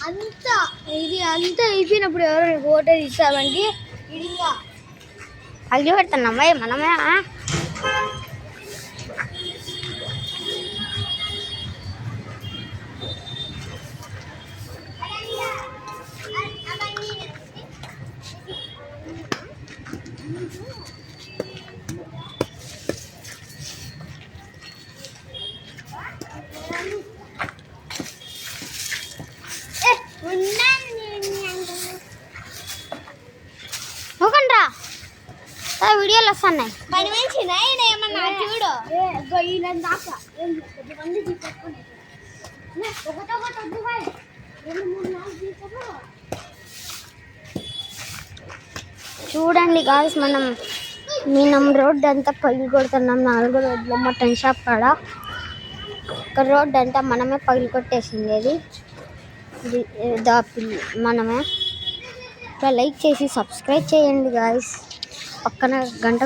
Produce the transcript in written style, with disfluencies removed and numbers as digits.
అంతా ఇది అంతా అయిపోయినప్పుడు ఎవరు ఓటే ఇస్తామంటే ఇడిగా అగ్గి పెడుతున్నాం మనమే. నువ్వుకండ్రా వీడియోలు వస్తున్నాయి. పని మంచినా ఏమన్నా చూడు దాకా చూడండి గాయ్స్, మనం రోడ్డు అంతా పగిలి కొడుతున్నాం. 4 రోడ్లు మటన్ షాప్ కాడ ఒక రోడ్డు అంతా మనమే పగిలి కొట్టేసింది. మనమే లైక్ చేసి సబ్స్క్రైబ్ చేయండి గాయ్స్. పక్కన గంట